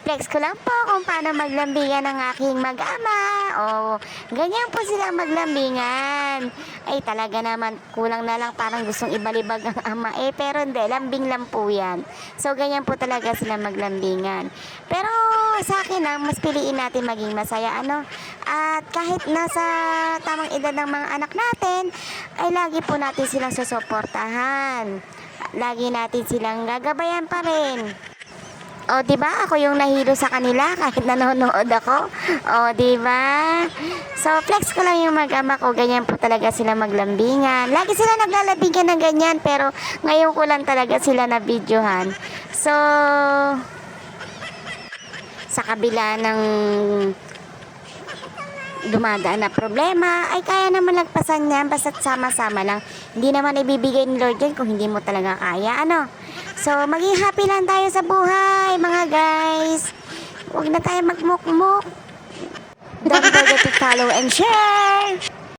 I-flex ko lang po kung paano maglambingan ng aking mag-ama. Ganyan po sila maglambingan. Ay, talaga naman, kulang na lang parang gustong ibalibag ang ama. Pero hindi, lambing lang po yan. So, ganyan po talaga sila maglambingan. Pero, sa akin mas piliin natin maging masaya, ano? At kahit nasa tamang edad ng mga anak natin, ay lagi po natin silang susuportahan. Lagi natin silang gagabayan pa rin. Di ba? Ako yung nahilo sa kanila kahit nanonood ako. Di ba? So, flex ko lang yung mag-ama ko. Ganyan po talaga sila maglambingan. Lagi sila naglalambingan ng ganyan, pero ngayon ko lang talaga sila na videohan. So, sa kabila ng dumadaan na problema, ay kaya naman lagpasan yan basta't sama-sama lang. Hindi naman ibibigay ni Lord yan kung hindi mo talaga kaya, ano? So, maging happy lang tayo sa buhay, mga guys. Huwag na tayo magmukmuk. Don't forget to follow and share.